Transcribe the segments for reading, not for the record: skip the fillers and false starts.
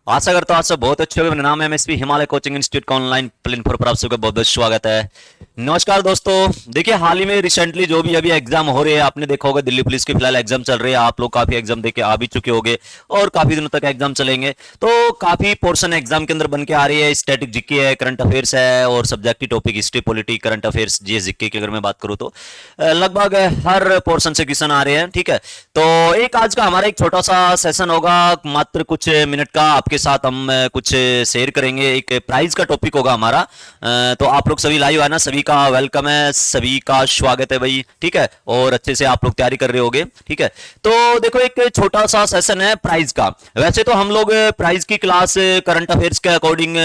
आशा करता हूँ आप सब बहुत अच्छे होंगे। मेरा नाम है एमएसपी हिमालय कोचिंग इंस्टीट्यूट का ऑनलाइन प्लेटफॉर्म पर आप सबका बहुत बहुत स्वागत है। नमस्कार दोस्तों, देखिए हाल ही में रिसेंटली जो भी अभी एग्जाम हो रहे हैं आपने देखा होगा, दिल्ली पुलिस के फिलहाल एग्जाम चल रहे हैं। आप लोग काफी एग्जाम देके आ भी चुके होंगे और काफी दिनों तक एग्जाम चलेंगे। तो काफी पोर्शन एग्जाम के अंदर बन के आ रही है। स्टैटिक जीके है, करंट अफेयर्स है और subjective topic history polity current affairs GS GK की अगर मैं बात करूँ तो लगभग हर पोर्शन से क्वेश्चन आ रहे हैं। ठीक है, तो एक आज का हमारा एक छोटा सा सेशन होगा, मात्र कुछ मिनट का आपके साथ हम कुछ शेयर करेंगे। एक प्राइज का टॉपिक होगा हमारा। तो आप लोग सभी लाइव आना, सभी का वेलकम है, सभी का स्वागत है भाई। ठीक है, और अच्छे से आप लोग तैयारी कर रहे होगे। ठीक है, तो देखो एक छोटा सा सेशन है प्राइज का। वैसे तो हम लोग प्राइज की क्लास करंट अफेयर्स के अकॉर्डिंग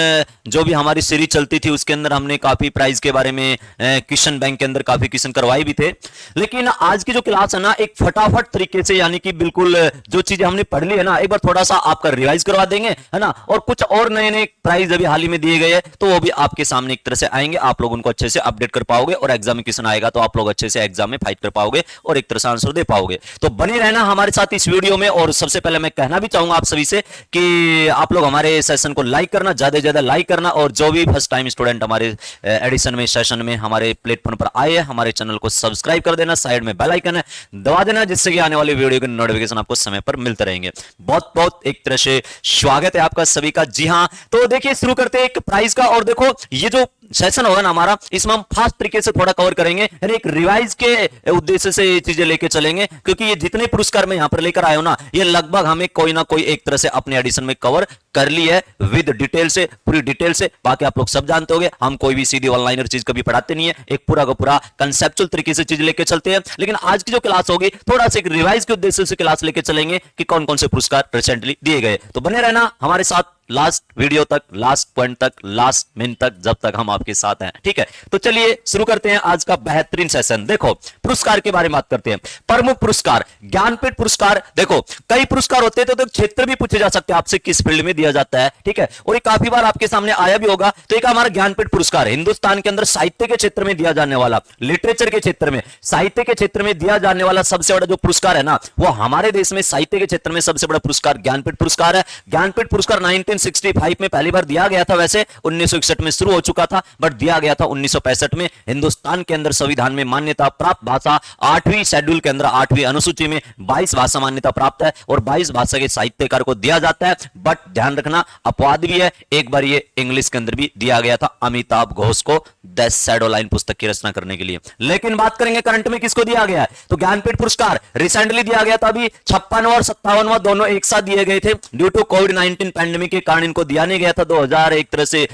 जो भी हमारी सीरीज चलती थी उसके अंदर हमने काफी प्राइज के बारे में क्वेश्चन बैंक के अंदर काफी क्वेश्चन करवाए भी थे। लेकिन आज की जो क्लास है ना, एक फटाफट तरीके से, यानी कि बिल्कुल जो चीजें हमने पढ़ ली है ना, एक बार थोड़ा सा आपका रिवाइज करवा देंगे, है ना। और कुछ और नए नए प्राइज अभी हाल ही में दिए गए हैं, तो वो भी आपके सामने एक तरह से आएंगे। आप लोग उनको अच्छे से अपडेट कर पाओगे और एग्जाम में क्वेश्चन आएगा तो आप लोग अच्छे से एग्जाम में फाइट कर पाओगे और एक तरह से आंसर दे पाओगे। तो बने रहना हमारे साथ इस वीडियो में। और सबसे पहले मैं कहना भी चाहूंगा आप सभी से कि आप लोग हमारे सेशन को लाइक करना, ज्यादा से ज्यादा लाइक करना। और जो भी फर्स्ट टाइम स्टूडेंट हमारे एडिशन में सेशन में हमारे प्लेटफॉर्म पर आए हैं, हमारे चैनल को सब्सक्राइब कर देना, साइड में बेल आइकन है दबा देना, जिससे कि आने वाली वीडियो के नोटिफिकेशन आपको समय पर मिलते रहेंगे। बहुत बहुत एक तरह से स्वागत है आपका सभी का। जी हाँ, तो देखिए शुरू करते हैं एक प्राइज का। और देखो ये जो सेशन होगा ना हमारा, इसमें हम फास्ट तरीके से थोड़ा कवर करेंगे, यानी एक रिवाइज के उद्देश्य से ये चीजें लेके चलेंगे। क्योंकि ये जितने पुरस्कार मैं यहां पर लेकर आया हूं ना, ये लगभग हमें कोई ना कोई एक तरह से अपने एडिशन में कवर कर ली है विद डिटेल से, पूरी डिटेल से। बाकी आप लोग सब जानते होंगे, हम कोई भी सीधी ऑनलाइनर चीज कभी पढ़ाते नहीं है, एक पूरा का पूरा कंसेप्चुअल तरीके से चीज लेके चलते हैं। लेकिन आज की जो क्लास होगी, थोड़ा सा एक रिवाइज के उद्देश्य से क्लास लेके चलेंगे कि कौन कौन से पुरस्कार रिसेंटली दिए गए। तो बने रहना हमारे साथ लास्ट वीडियो तक, लास्ट पॉइंट तक, लास्ट मिनट तक, जब तक हम आपके साथ हैं। ठीक है, तो चलिए शुरू करते हैं आज का बेहतरीन सेशन। देखो पुरस्कार के बारे में बात करते हैं। प्रमुख पुरस्कार, ज्ञानपीठ पुरस्कार। देखो कई पुरस्कार होते हैं, तो क्षेत्र भी पूछे जा सकते हैं आपसे, किस फील्ड में दिया जाता है। ठीक है, और ये काफी बार आपके सामने आया भी होगा। तो एक हमारा ज्ञानपीठ पुरस्कार हिंदुस्तान के अंदर साहित्य के क्षेत्र में दिया जाने वाला, लिटरेचर के क्षेत्र में, साहित्य के क्षेत्र में दिया जाने वाला सबसे बड़ा जो पुरस्कार है ना, वो हमारे देश में साहित्य के क्षेत्र में सबसे बड़ा पुरस्कार ज्ञानपीठ पुरस्कार है। ज्ञानपीठ पुरस्कार 1965 में पहली बार दिया गया था। वैसे 1961 में शुरू हो चुका था, बट दिया गया था 1965 में। हिंदुस्तान के अंदर संविधान में मान्यता प्राप्त भाषा 8वीं शेड्यूल के अंदर 8वीं अनुसूची में 22 भाषा मान्यता प्राप्त है और 22 भाषा के साहित्यकार को दिया जाता है। बट ध्यान रखना अपवाद भी है, एक बार ये इंग्लिश के अंदर भी दिया गया था अमिताभ घोष को द शैडो लाइन पुस्तक की रचना करने के लिए। लेकिन बात करेंगे करंट में किसको दिया गया है, तो ज्ञानपीठ पुरस्कार रिसेंटली दिया गया था। अभी 56वां और 57वां दोनों एक साथ दिए गए थे। ड्यू टू कोविड-19 पैंडेमिक के कारण इनको दिया नहीं गया था 2000 एक तरह से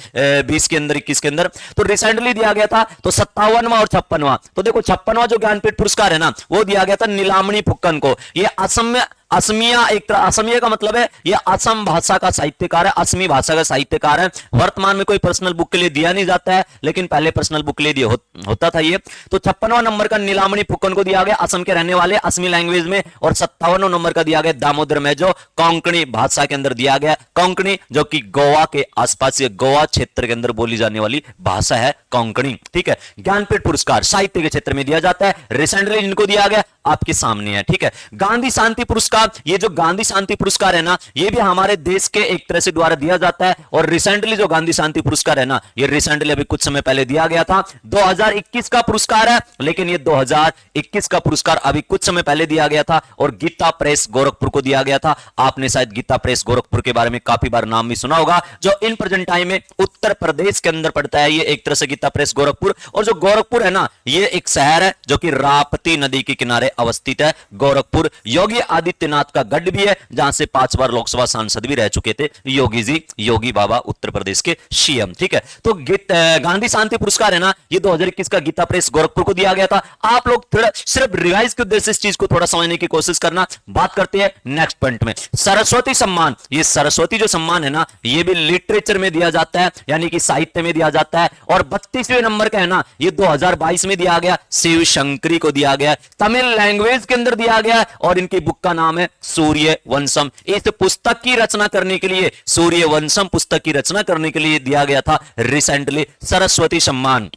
20 के अंदर, 21 के अंदर। तो रिसेंटली दिया गया था तो 57वां और 56वां। तो देखो 56वां जो ज्ञानपीठ पुरस्कार है ना, वो दिया गया था नीलामणि फुक्कन को। ये असम में असमिया, एक तरह असमिया का मतलब है ये असम भाषा का साहित्यकार है, असमी भाषा का साहित्यकार है। वर्तमान में कोई पर्सनल बुक के लिए दिया नहीं जाता है, लेकिन पहले पर्सनल बुक के लिए होता था ये। तो 56वां नंबर का नीलामणि फुक्कन को दिया गया, असम के रहने वाले, असमी लैंग्वेज में। और 57वां नंबर का दिया गया दामोदर मेजो, कोंकणी भाषा के अंदर दिया गया। कोंकणी जो कि गोवा के आसपास या गोवा क्षेत्र के अंदर बोली जाने वाली भाषा है कोंकणी। ठीक है, ज्ञानपीठ पुरस्कार साहित्य के क्षेत्र में दिया जाता है। रिसेंटली इनको दिया गया आपके सामने है। ठीक है, गांधी शांति पुरस्कार, ये जो गांधी शांति पुरस्कार है ना, ये भी हमारे देश के एक तरह से द्वारा दिया जाता है। और रिसेंटली जो गांधी शांति पुरस्कार है ना, ये रिसेंटली अभी कुछ समय पहले दिया गया था। 2021 का पुरस्कार है, लेकिन ये 2021 का पुरस्कार अभी कुछ समय पहले दिया गया था और गीता प्रेस गोरखपुर को दिया गया था। आपने शायद गीता प्रेस गोरखपुर के बारे में काफी बार नाम भी सुना होगा, जो इन प्रेजेंट टाइम में उत्तर प्रदेश के अंदर पड़ता है। ये एक तरह से गीता प्रेस गोरखपुर, और जो गोरखपुर है ना, ये एक शहर है जो कि राप्ती नदी के किनारे अवस्थित है। गोरखपुर योगी आदित्यनाथ का गढ़ भी है, जहां से 5 बार लोकसभा सांसद भी रह चुके थे योगी जी, योगी बाबा, उत्तर प्रदेश के सीएम। ठीक है, तो गांधी शांति पुरस्कार है ना, ये 2021 का गीता प्रेस गोरखपुर को दिया गया था। आप लोग थोड़ा सिर्फ रिवाइज के उद्देश्य से इस चीज को थोड़ा समझने की कोशिश करना। बात करते हैं नेक्स्ट पॉइंट में, सरस्वती सम्मान। ये सरस्वती जो सम्मान है ना, ये भी लिटरेचर में दिया जाता है, यानी कि साहित्य में दिया जाता है। और 32वें नंबर का है ना, ये 2022 में दिया गया, शिव शंकरी को दिया गया, तमिल लैंग्वेज के अंदर दिया गया। और इनकी बुक का नाम है सूर्य वंशम। इस पुस्तक की रचना करने के लिए, सूर्य वंशम पुस्तक की रचना करने के लिए दिया गया था रिसेंटली सरस्वती सम्मान।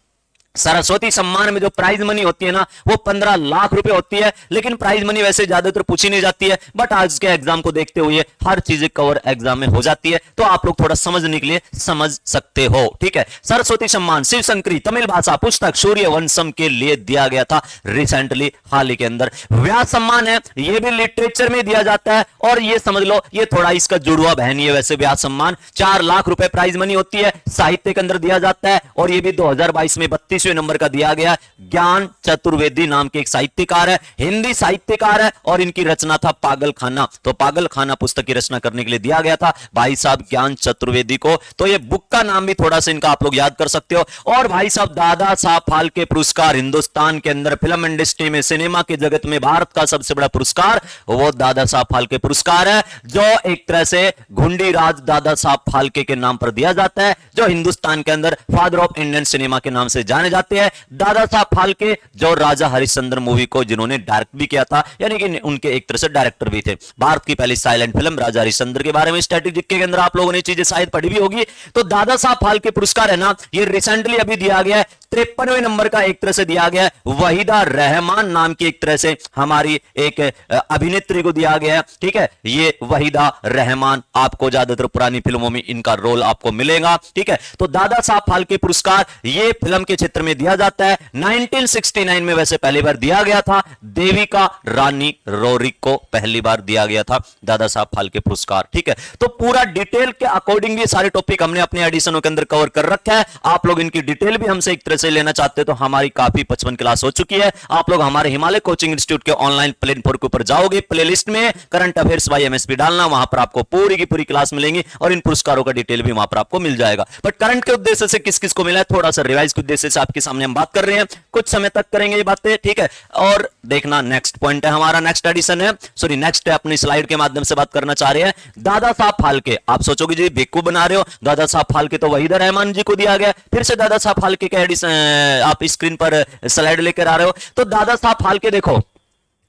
सरस्वती सम्मान में जो प्राइज मनी होती है ना वो 15 लाख रुपए होती है, लेकिन प्राइज मनी वैसे ज्यादातर पूछी नहीं जाती है, बट आज के एग्जाम को देखते हुए हर चीज कवर एग्जाम में हो जाती है, तो आप लोग थोड़ा समझने के लिए समझ सकते हो। ठीक है, सरस्वती सम्मान शिव शंकरी तमिल भाषा पुस्तक सूर्य वंशम के लिए दिया गया था रिसेंटली हाल ही के अंदर। व्यास सम्मान है, ये भी लिटरेचर में दिया जाता है, और ये समझ लो ये थोड़ा इसका जुड़वा बहन है वैसे व्यास सम्मान। 4 लाख रुपए प्राइज मनी होती है, साहित्य के अंदर दिया जाता है, और ये भी 2022 में 32वें नंबर का दिया गया। ज्ञान चतुर्वेदी नाम के एक साहित्यकार है, हिंदी साहित्यकार है, और इनकी रचना था पागल खाना। तो पागल खाना पुस्तक की रचना करने के लिए दिया गया था भाई साहब ज्ञान चतुर्वेदी को। तो ये बुक का नाम भी थोड़ा सा इनका आप लोग याद कर सकते हो। और भाई साहब दादा साहब फाल्के पुरस्कार, हिंदुस्तान के अंदर फिल्म इंडस्ट्री में सिनेमा के जगत में भारत का सबसे बड़ा पुरस्कार वो दादा साहब फाल्के पुरस्कार है, जो एक तरह से घुंडी राज दादा साहब फाल्के के नाम पर दिया जाता है, जो हिंदुस्तान के अंदर फादर ऑफ इंडियन सिनेमा के नाम से जाने जाते हैं। दादा साहब फाल्के जो राजा हरिश्चंद्र मूवी को जिन्होंने डायरेक्ट भी किया था, यानी कि उनके एक तरह से डायरेक्टर भी थे। भारत की पहली साइलेंट फिल्म राजा हरिश्चंद्र के बारे में स्ट्रेटेजिक के अंदर आप लोगों ने चीजें शायद पढ़ी भी होगी। तो दादा साहब फाल्के पुरस्कार है ना, ये रिसेंटली अभी दिया गया है, 53वें नंबर का एक तरह से दिया गया है। वहीदा रहमान नाम की एक तरह से हमारी एक अभिनेत्री को दिया गया है। ठीक है, ये वहीदा रहमान, आपको ज्यादातर पुरानी फिल्मों में इनका रोल आपको मिलेगा। ठीक है, तो दादा साहब फाल्के पुरस्कार ये फिल्म के क्षेत्र में दिया जाता है। 1969 में वैसे पहली बार दिया गया था, देविका रानी रोरिक को पहली बार दिया गया था दादा साहब फाल्के पुरस्कार। ठीक है, तो पूरा डिटेल के अकॉर्डिंग ये सारे टॉपिक हमने अपने एडिशनों के अंदर कवर कर रखा है। आप लोग इनकी डिटेल भी हमसे एक तरह से लेना चाहते हैं तो हमारी काफी 55 क्लास हो चुकी है। आप लोग हमारे हिमालय कोचिंग इंस्टीट्यूट के ऑनलाइन प्लेटफॉर्म के ऊपर जाओगे, प्लेलिस्ट में करंट अफेयर्स बाय एमएसपी डालना, वहां पर आपको पूरी की पूरी क्लास मिलेंगी, और इन पुरस्कारों का डिटेल भी वहां पर आपको मिल जाएगा। बट करंट के उद्देश्य से किस किस को मिला है, थोड़ा सा रिवाइज के उद्देश्य से आपके सामने हम बात कर रहे हैं, कुछ समय तक करेंगे ये बातें। ठीक है, और देखना नेक्स्ट पॉइंट है हमारा, नेक्स्ट एडिशन है, सॉरी नेक्स्ट अपनी स्लाइड के माध्यम से बात करना चाह रहे हैं। दादा साहब फाल्के, आप सोचोगे जी बेवकूफ बना रहे हो, दादा साहब फाल्के तो वहीदा रहमान जी को दिया गया, फिर से दादा साहब फाल्के का एडिशन आप स्क्रीन पर स्लाइड लेकर आ रहे हो। तो दादा साहब फाल्के, देखो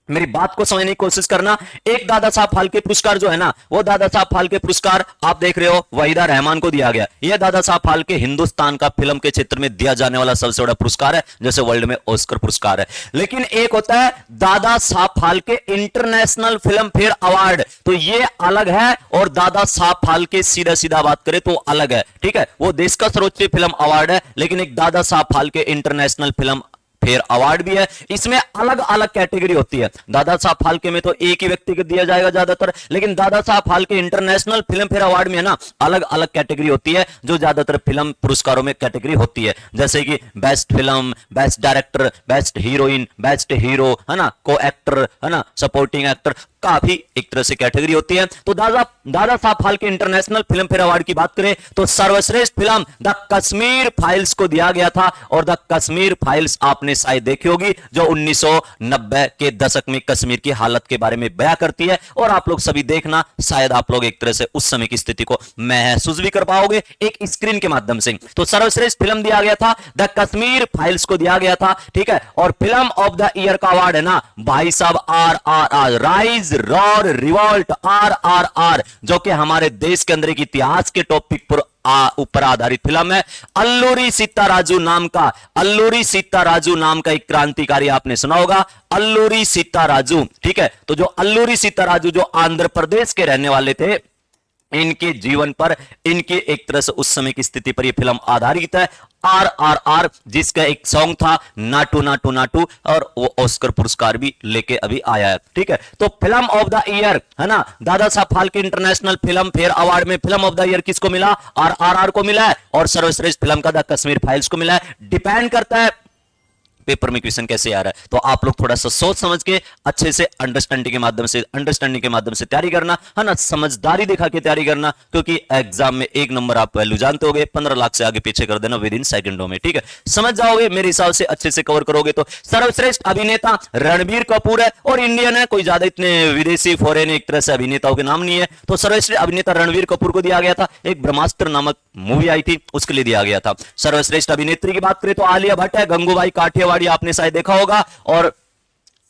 मेरी बात को समझने की कोशिश करना। एक दादा साहब फाल्के पुरस्कार जो है ना, वो दादा साहब फाल्के पुरस्कार आप देख रहे हो वहीदा रहमान को दिया गया। यह दादा साहब फाल्के हिंदुस्तान का फिल्म के क्षेत्र में दिया जाने वाला सबसे बड़ा पुरस्कार है, जैसे वर्ल्ड में ऑस्कर पुरस्कार है। लेकिन एक होता है Dada Saheb Phalke international film fair award, तो ये अलग है, और दादा साहब फाल्के सीधा सीधा बात करें तो अलग है। ठीक है, वो देश का सर्वोच्च फिल्म अवार्ड है, लेकिन एक Dada Saheb Phalke international film fair award भी है। इसमें अलग अलग कैटेगरी होती है। दादा साहब फाल्के में तो एक ही व्यक्ति को दिया जाएगा ज्यादातर, लेकिन Dada Saheb Phalke international film fair award में है ना, अलग अलग कैटेगरी होती है, जो ज्यादातर फिल्म पुरस्कारों में कैटेगरी होती है, जैसे कि best film, best director, best heroine, best hero, है ना, को एक्टर, है ना, सपोर्टिंग एक्टर, काफी एक तरह से कैटेगरी होती है। तो Dada Saheb Phalke international film fair award की बात करें तो सर्वश्रेष्ठ फिल्म द कश्मीर फाइल्स को दिया गया था, और द कश्मीर फाइल्स आपने शायद देखी होगी, जो 1990 के दशक में कश्मीर की हालत के बारे में बयां करती है। और आप लोग सभी देखना, शायद आप लोग एक तरह से उस समय की स्थिति को महसूस भी कर पाओगे एक स्क्रीन के माध्यम से। तो सर्वश्रेष्ठ फिल्म दिया गया था, द कश्मीर फाइल्स को दिया गया था। ठीक है, और फिल्म ऑफ द ईयर का अवार्ड है ना भाई साहब RRR, rise roar revolt, RRR, जो कि हमारे देश के अंदर एक इतिहास के टॉपिक पर ऊपर आधारित फिल्म है। अल्लूरी सीताराजू नाम का, अल्लूरी सीताराजू नाम का एक क्रांतिकारी आपने सुना होगा, अल्लूरी सीताराजू। ठीक है, तो जो अल्लूरी सीताराजू जो आंध्र प्रदेश के रहने वाले थे, इनके जीवन पर, इनके एक तरह से उस समय की स्थिति पर यह फिल्म आधारित है। RRR, जिसका एक सॉन्ग था नाटू नाटू नाटू, और वो ऑस्कर पुरस्कार भी लेके अभी आया है। ठीक है, तो फिल्म ऑफ द ईयर है ना, Dada Saheb Phalke international film fair award में फिल्म ऑफ द ईयर किसको मिला, RRR को मिला है, और सर्वश्रेष्ठ फिल्म का द कश्मीर फाइल्स को मिला है। डिपेंड करता है पेपर में क्वेश्चन कैसे आ रहा है, तो आप लोग थोड़ा सा सोच समझ के अच्छे से अंडरस्टैंडिंग के माध्यम से तैयारी करना, है ना, समझदारी दिखा के तैयारी करना, क्योंकि एग्जाम में एक नंबर आप वैल्यू जानते होगे, 15 लाख से आगे पीछे कर देना विद इन सेकंडों में। ठीक है, समझ जाओगे मेरे हिसाब से, अच्छे से कवर करोगे। तो सर्वश्रेष्ठ अभिनेता रणबीर कपूर है, और इंडियन है, कोई ज्यादा इतने विदेशी फॉरेन एक तरह से अभिनेताओं के नाम नहीं है। तो सर्वश्रेष्ठ अभिनेता रणबीर कपूर को दिया गया था, एक ब्रह्मास्त्र नामक मूवी आई थी उसके लिए दिया गया था। सर्वश्रेष्ठ अभिनेत्री की बात करें तो आलिया भट्ट है, गंगूबाई काठियावाड़ी आपने शायद देखा होगा। और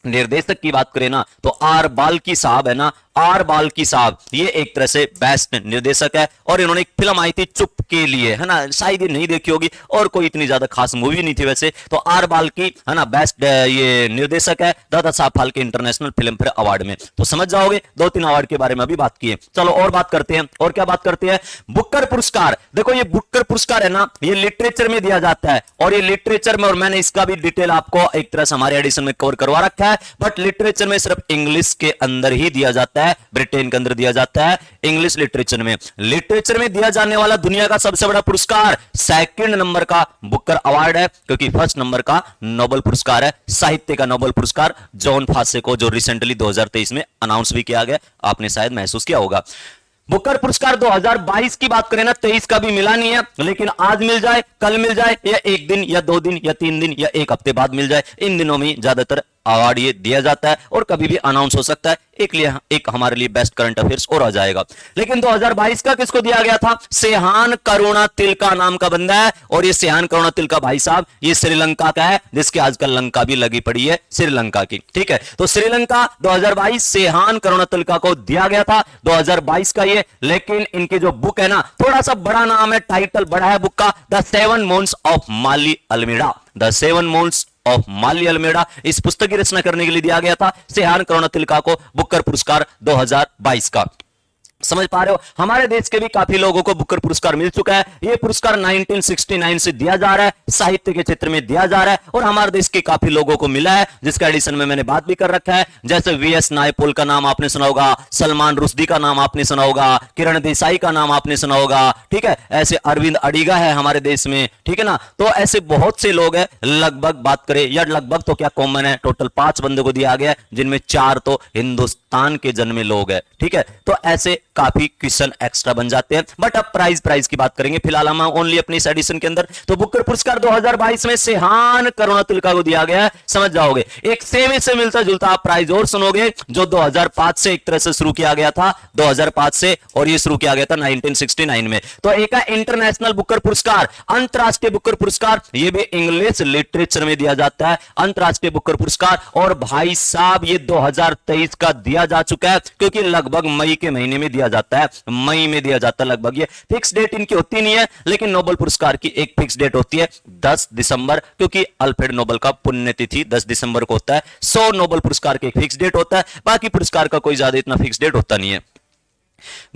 निर्देशक की बात करें ना तो आर बाल्की साहब है ना, आर बाल्की साहब, ये एक तरह से बेस्ट निर्देशक है और इन्होंने एक फिल्म आई थी चुप के लिए, है ना, शायद ये नहीं देखी होगी और कोई इतनी ज्यादा खास मूवी नहीं थी वैसे। तो आर बाल्की, है ना, बेस्ट ये निर्देशक है Dada Saheb Phalke international film fair award में। तो समझ जाओगे, 2-3 अवार्ड के बारे में अभी बात किए। चलो और बात करते हैं। और क्या बात करते हैं? बुकर पुरस्कार। देखो ये बुकर पुरस्कार है ना, ये लिटरेचर में दिया जाता है और ये लिटरेचर में, और मैंने इसका भी डिटेल आपको एक तरह से हमारे एडिशन में कवर करवा रखा है, बट लिटरेचर में सिर्फ इंग्लिश के अंदर ही दिया जाता है, ब्रिटेन के अंदर दिया जाता है इंग्लिश लिटरेचर में। लिटरेचर में दिया जाने वाला दुनिया का सबसे बड़ा पुरस्कार सेकंड नंबर का बुकर अवार्ड है, क्योंकि फर्स्ट नंबर का नोबेल पुरस्कार है, साहित्य का नोबेल पुरस्कार जॉन फासे को, जो रिसेंटली 2023 में अनाउंस भी किया गया, आपने शायद महसूस किया होगा। बुकर पुरस्कार 2022 की बात करें ना, 23 का भी मिला नहीं है, लेकिन आज मिल जाए, कल मिल जाए, या 1 दिन या 2 दिन या 3 दिन या 1 हफ्ते बाद मिल जाए, इन दिनों में ज्यादातर अवार्ड ये दिया जाता है और कभी भी अनाउंस हो सकता है। एक हमारे लिए बेस्ट करंट अफेयर्स और आ जाएगा। लेकिन 2022 का किसको दिया गया था? सेहान करुणा तिलका नाम का बंदा है, और ये सेहान करुणा तिलका भाई साहब ये श्रीलंका का है, जिसके आजकल लंका भी लगी पड़ी है श्रीलंका की, ठीक है। तो श्रीलंका 2022 सेहान करुणा तिलका को दिया गया था 2022 का ये। लेकिन इनकी जो बुक है ना, थोड़ा सा बड़ा नाम है, टाइटल बड़ा है बुक का, the 7 months of Maali Almeida. The 7 months of Maali Almeida, इस पुस्तक की रचना करने के लिए दिया गया था सेहान करुणा तिलका को बुकर पुरस्कार 2022 का। समझ पा रहे हो? हमारे देश के भी काफी लोगों को बुकर पुरस्कार मिल चुका है। यह पुरस्कार 1969 से दिया जा रहा है, साहित्य के क्षेत्र में दिया जा रहा है, और हमारे देश के काफी लोगों को मिला है, जिसका एडिशन में मैंने बात भी कर रखा है। जैसे वीएस नायपॉल का नाम आपने सुना होगा, सलमान रुश्दी का नाम आपने सुना होगा, किरण देसाई का नाम आपने सुना होगा, ठीक है। ऐसे अरविंद अडिगा है हमारे देश में, ठीक है ना। तो ऐसे बहुत से लोग हैं, लगभग बात करें, या लगभग तो क्या कॉमन है, टोटल 5 बंदों को दिया गया, जिनमें 4 तो हिंदुस्तान के जन्मे लोग हैं, ठीक है। तो ऐसे काफी क्वेश्चन एक्स्ट्रा बन जाते हैं। बट अब प्राइज की बात करेंगे फिलहाल हम ओनली अपनी इस एडिशन के अंदर। तो बुकर पुरस्कार 2022 में सेहान करुणा तिलका को दिया गया है, समझ जाओगे। एक सेम से मिलता जुलता आप प्राइज और सुनोगे, जो 2005 से एक तरह से शुरू किया गया था, 2005 से, और ये शुरू किया गया था 1969 में। तो एक है इंटरनेशनल बुकर पुरस्कार, अंतरराष्ट्रीय बुकर पुरस्कार, ये भी इंग्लिश लिटरेचर में दिया जाता है, अंतरराष्ट्रीय बुकर पुरस्कार। और भाई साहब ये 2023 का दिया जा चुका है, क्योंकि लगभग मई के महीने में दिया जाता है, मई में दिया जाता है लगभग। ये फिक्स डेट इनकी होती नहीं है, लेकिन नोबेल पुरस्कार की एक फिक्स डेट होती है 10 दिसंबर, क्योंकि अल्फ्रेड नोबेल का पुण्यतिथि 10 दिसंबर को होता है। 100 नोबेल पुरस्कार की एक फिक्स डेट होता है, बाकी पुरस्कार का कोई ज्यादा इतना फिक्स डेट होता नहीं है।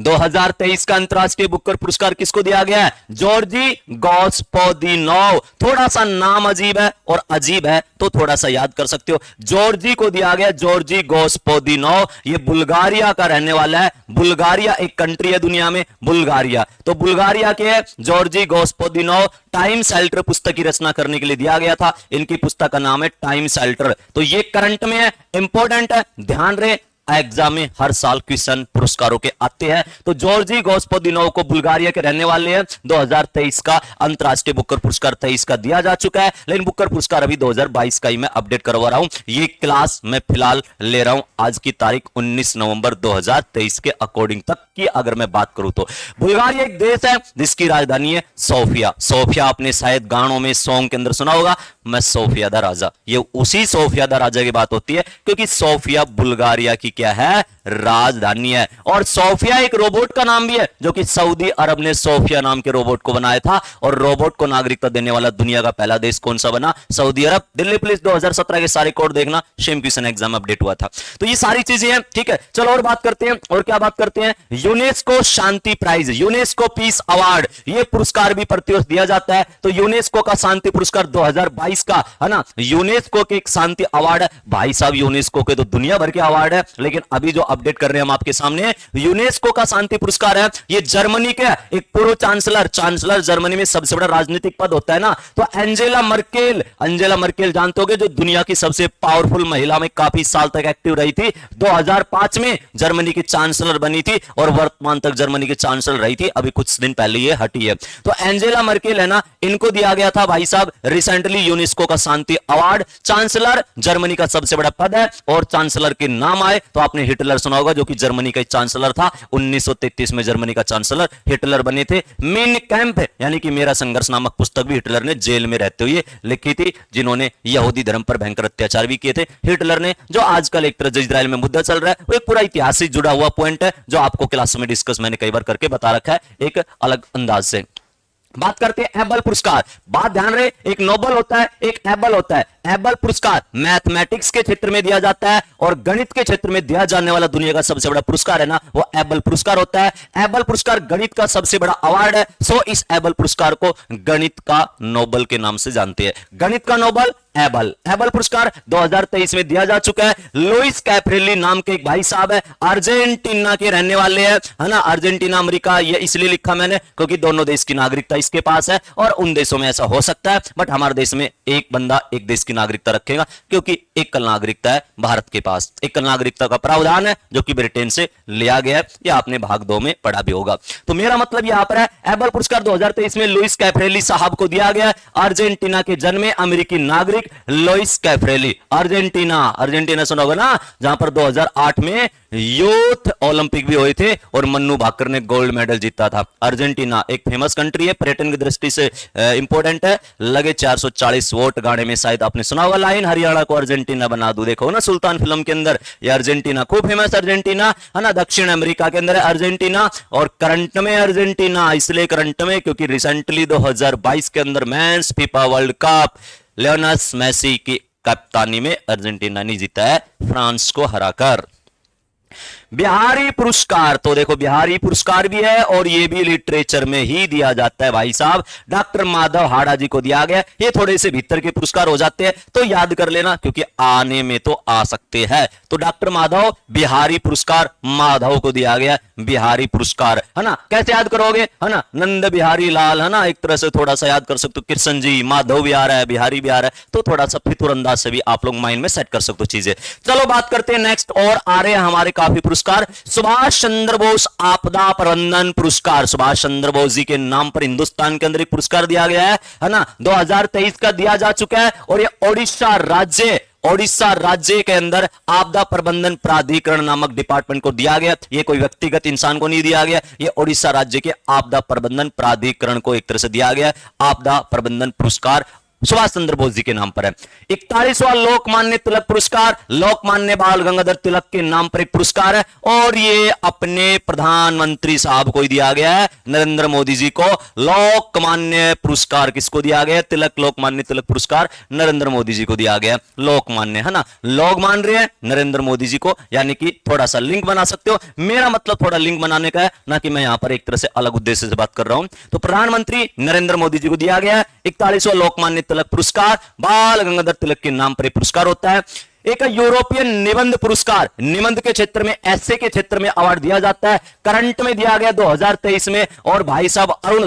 2023 का अंतरराष्ट्रीय बुकर पुरस्कार किसको दिया गया है? जॉर्जी गॉस्पोदिनोव। थोड़ा सा नाम अजीब है और अजीब है, तो थोड़ा सा याद कर सकते हो। जॉर्जी को दिया गया जॉर्जी गॉस्पोदिनोव, ये बुल्गारिया का रहने वाला है। बुल्गारिया एक कंट्री है दुनिया में, बुल्गारिया। तो बुल्गारिया के है जॉर्जी गॉस्पोदिनोव। टाइम शेल्टर पुस्तक की रचना करने के लिए दिया गया था। इनकी पुस्तक का नाम है टाइम शेल्टर। तो ये करंट में है, इंपॉर्टेंट है, ध्यान रहे, एग्जाम में हर साल क्वेश्चन पुरस्कारों के आते हैं। तो जॉर्जी गॉस्पोदिनोव को बुल्गारिया के रहने वाले हैं। 2023 का अंतरराष्ट्रीय बुकर पुरस्कार 23 का दिया जा चुका है, लेकिन बुकर पुरस्कार अभी 2022 का ही मैं अपडेट करवा रहा हूं। ये क्लास मैं फिलहाल ले रहा हूं आज की तारीख 19 नवंबर 2023 के अकॉर्डिंग तक की अगर मैं बात करूं तो। बुल्गारिया एक देश है जिसकी राजधानी है सोफिया। सोफिया आपने शायद गानों में सॉन्ग के अंदर सुना होगा, मैं सोफिया दा राजा। ये उसी सोफिया दा राजा की बात होती है, क्योंकि सोफिया बुल्गारिया की क्या है? राजधानी है। और सोफिया एक रोबोट का नाम भी है, जो कि सऊदी अरब ने सोफिया नाम के रोबोट को बनाया था। और रोबोट को नागरिकता देने वाला दुनिया का पहला देश कौन सा बना? सऊदी अरब। दिल्ली पुलिस 2017 के सारे कोड देखना, सेम क्वेश्चन एग्जाम अपडेट हुआ था। तो ये सारी चीजें हैं, ठीक है। चलो और बात करते हैं। और क्या बात करते हैं? यूनेस्को शांति प्राइज, यूनेस्को पीस अवार्ड, ये पुरस्कार भी प्रतिवर्ष दिया जाता है। तो यूनेस्को का शांति पुरस्कार 2022 का है ना, यूनेस्को के एक शांति अवार्ड है। भाई साहब यूनेस्को के तो दुनिया भर के अवार्ड है, लेकिन अभी जो अपडेट कर रहे हैं हम आपके सामने, यूनेस्को का शांति पुरस्कार है। ये जर्मनी के एक पूर्व चांसलर जर्मनी में सबसे बड़ा राजनीतिक पद होता है ना, तो एंजेला मर्केल जानते होगे, जो दुनिया की सबसे पावरफुल महिला में काफी साल तक एक्टिव रही थी। 2005 में जर्मनी की चांसलर बनी थी और वर्तमान तक जर्मनी की चांसलर रही थी। अभी कुछ दिन पहले ये हटी है। तो एंजेला मर्केल है ना, इनको दिया गया था भाई साहब रिसेंटली यूनेस्को का शांति अवार्ड। चांसलर जर्मनी का सबसे बड़ा पद है, और चांसलर के नाम आए तो आपने हिटलर सुना होगा, जो कि जर्मनी का चांसलर था। 1933 में जर्मनी का चांसलर हिटलर बने थे। मेन कैंप यानी कि मेरा संघर्ष नामक पुस्तक भी हिटलर ने जेल में रहते हुए लिखी थी, जिन्होंने यहूदी धर्म पर भयंकर अत्याचार भी किए थे हिटलर ने। जो आजकल एक तरह इजराइल में मुद्दा चल रहा है, वो एक पूरा इतिहास से जुड़ा हुआ पॉइंट है, जो आपको क्लास में डिस्कस मैंने कई बार करके बता रखा है एक अलग अंदाज से। बात करते हैं एबल पुरस्कार। बात ध्यान रहे, एक नोबल होता है, एक एबल होता है। एबल पुरस्कार मैथमेटिक्स के क्षेत्र में दिया जाता है और गणित के क्षेत्र में दिया जाने वाला दुनिया का सबसे बड़ा पुरस्कार है ना, वो एबल पुरस्कार होता है। एबल पुरस्कार गणित का सबसे बड़ा अवार्ड है, सो इस एबल पुरस्कार को गणित का नोबल के नाम से जानते हैं। गणित का नोबल एबल। एबल पुरस्कार 2023 में दिया जा चुका है। लुइस कैप्रेली नाम के एक भाई साहब है, अर्जेंटीना के रहने वाले हैं, है ना। अर्जेंटीना अमेरिका ये इसलिए लिखा मैंने क्योंकि दोनों देश की नागरिकता इसके पास है, और उन देशों में ऐसा हो सकता है, बट हमारे देश में एक बंदा एक देश की नागरिकता रखेगा, क्योंकि एकल नागरिकता है भारत के पास। एकल नागरिकता का प्रावधान है जो कि ब्रिटेन से लिया गया है, यह आपने भाग 2 में पढ़ा भी होगा। तो मेरा मतलब यहां पर है, एबल पुरस्कार 2023 में लुइस कैप्रेली साहब को दिया गया। अर्जेंटीना के जन्मे अमेरिकी नागरिक लुइस कैप्रेली। अर्जेंटीना सुना होगा ना, जहां पर 2008 में यूथ ओलंपिक भी हुए थे और मन्नू भाकर ने गोल्ड मेडल जीता था। अर्जेंटीना एक फेमस कंट्री है, पर्यटन की दृष्टि से इंपॉर्टेंट है। लगे 440 वोट गाने में शायद आपने सुना होगा लाइन, हरियाणा को अर्जेंटीना बना दूं। देखो ना सुल्तान फिल्म के अंदर, ये अर्जेंटीना खूब फेमस अर्जेंटीना है ना, दक्षिण अमेरिका के अंदर है अर्जेंटीना। और करंट में अर्जेंटीना इसलिए करंट में क्योंकि रिसेंटली 2022 के अंदर men's FIFA World Cup Lionel Messi की कप्तानी में अर्जेंटीना ने जीता है फ्रांस को हराकर। बिहारी पुरस्कार, तो देखो बिहारी पुरस्कार भी है और ये भी लिटरेचर में ही दिया जाता है भाई साहब। डॉक्टर माधव हाड़ा जी को दिया गया। ये थोड़े से भीतर के पुरस्कार हो जाते हैं तो याद कर लेना, क्योंकि आने में तो आ सकते हैं। तो डॉक्टर माधव बिहारी पुरस्कार माधव को दिया गया, बिहारी पुरस्कार, है ना। कैसे याद करोगे, है ना, नंद बिहारी लाल, है ना, एक तरह से थोड़ा सा याद कर सकते हो। कृष्ण जी, माधव भी आ रहा है, बिहारी भी आ रहा है, तो थोड़ा सा फितूर अंदाज से भी आप लोग माइंड में सेट कर सकते हो चीजें। चलो बात करते हैं नेक्स्ट, और आ रहे हैं हमारे काफी पुरस्कार। सुभाष चंद्र बोस आपदा प्रबंधन पुरस्कार, सुभाष चंद्र बोस जी के नाम पर हिंदुस्तान के अंदर एक पुरस्कार दिया गया है ना, 2023 का दिया जा चुका है। और ये ओडिशा राज्य के अंदर आपदा प्रबंधन प्राधिकरण नामक डिपार्टमेंट को दिया गया। ये कोई व्यक्तिगत इंसान को नहीं दिया गया, ये ओडिशा राज्य के आपदा प्रबंधन प्राधिकरण को एक तरह से दिया गया आपदा प्रबंधन पुरस्कार। सुभाष चंद्र बोस जी के नाम पर है। 41वां लोकमान्य तिलक पुरस्कार, लोकमान्य बाल गंगाधर तिलक के नाम पर एक पुरस्कार है, और ये अपने प्रधानमंत्री साहब को दिया गया है, नरेंद्र मोदी जी को। लोकमान्य पुरस्कार किसको दिया गया? तिलक, लोकमान्य तिलक पुरस्कार नरेंद्र मोदी जी को दिया गया। लोकमान्य, है ना, लोग मान रहे हैं नरेंद्र मोदी जी को, यानी कि थोड़ा सा लिंक बना सकते हो। मेरा मतलब थोड़ा लिंक बनाने का है, ना कि मैं यहां पर एक तरह से अलग उद्देश्य से बात कर रहा हूं। तो प्रधानमंत्री नरेंद्र मोदी जी को दिया गया है 41वां लोकमान्य तिलक पुरस्कार। बाल गंगाधर तिलक के नाम पर पुरस्कार होता है। एक यूरोपियन निबंध पुरस्कार, निबंध के क्षेत्र में, ऐसे के क्षेत्र में अवार्ड दिया जाता है, करंट में दिया गया 2023 में। और भाई साहब अरुण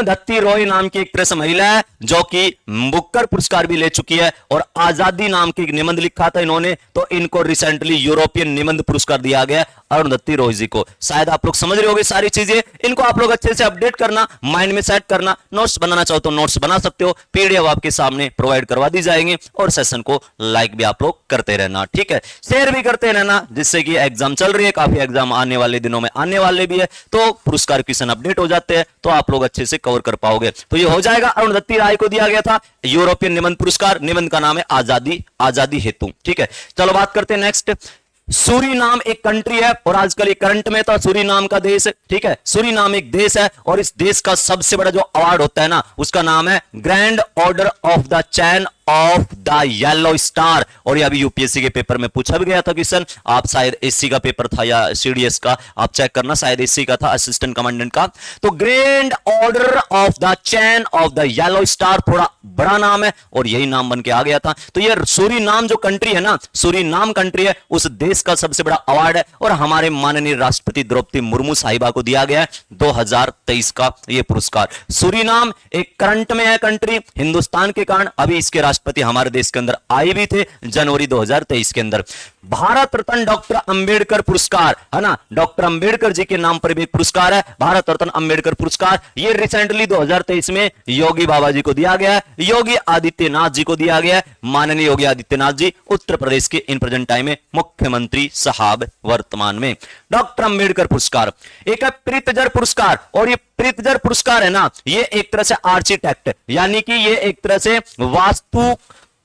दत्ती रॉय नाम की एक तरह से महिला है जो कि बुकर पुरस्कार भी ले चुकी है, और आजादी नाम की एक निबंध लिखा था इन्होंने, तो इनको रिसेंटली यूरोपियन निबंध पुरस्कार दिया गया अरुण दत्ती रॉय जी को। शायद आप लोग समझ रहे होंगे सारी चीजें, इनको आप लोग अच्छे से अपडेट करना, माइंड में सेट करना। नोट्स बनाना चाहो तो नोट्स बना सकते हो, पीडीएफ आपके सामने प्रोवाइड करवा दी जाएंगे, और सेशन को लाइक भी आप लोग करते रहना, ठीक है, शेयर भी करते रहना, जिससे कि एग्जाम चल रही है, काफी एग्जाम आने वाले दिनों में आने वाले भी है, तो पुरस्कार क्वेश्चन अपडेट हो जाते हैं, तो आप लोग अच्छे से कवर कर पाओगे। तो ये हो जाएगा, अरुण दत्ती राय को दिया गया था यूरोपियन निबंध पुरस्कार, निबंध का नाम है आजादी हेतु, ठीक है। चलो बात करते हैं नेक्स्ट। सूरीनाम एक कंट्री है, और आजकल ये करंट में था सूरीनाम का देश, ठीक है। सूरीनाम एक देश है, और इस देश का सबसे बड़ा जो अवार्ड होता है ना, उसका नाम है grand order of the chain of the yellow star. और ये अभी यूपीएससी के पेपर में पूछा भी गया था क्वेश्चन, आप शायद एससी का पेपर था या सीडीएस का, आप चेक करना, शायद एससी का था, असिस्टेंट कमांडेंट का। तो grand order of the chain of the yellow star थोड़ा बड़ा नाम है, और यही नाम बन के आ गया था। तो ये सूरीनाम जो कंट्री है ना, सूरीनाम कंट्री है, उस देश का सबसे बड़ा अवार्ड है, और हमारे माननीय राष्ट्रपति द्रौपदी मुर्मू साहिबा को दिया गया है 2023 का ये पुरस्कार। सूरीनाम एक करंट में है कंट्री, हिंदुस्तान के कारण अभी इसके राष्ट्रपति हमारे देश के अंदर आए भी थे जनवरी 2023 के अंदर। भारत रत्न डॉक्टर अंबेडकर पुरस्कार, है ना, डॉक्टर अंबेडकर जी के नाम पर भी एक पुरस्कार है, भारत रत्न अंबेडकर पुरस्कार। ये रिसेंटली 2023 में योगी बाबा जी को दिया गया है, योगी आदित्यनाथ जी को दिया गया है। माननीय योगी आदित्यनाथ जी उत्तर प्रदेश के इन प्रेजेंट टाइम में मुख्यमंत्री साहब वर्तमान में। डॉक्टर अंबेडकर पुरस्कार, एक है प्रीतजर पुरस्कार, और ये प्रीतजर पुरस्कार है ना, ये एक तरह से आर्किटेक्ट, यानी कि ये एक तरह से वास्तु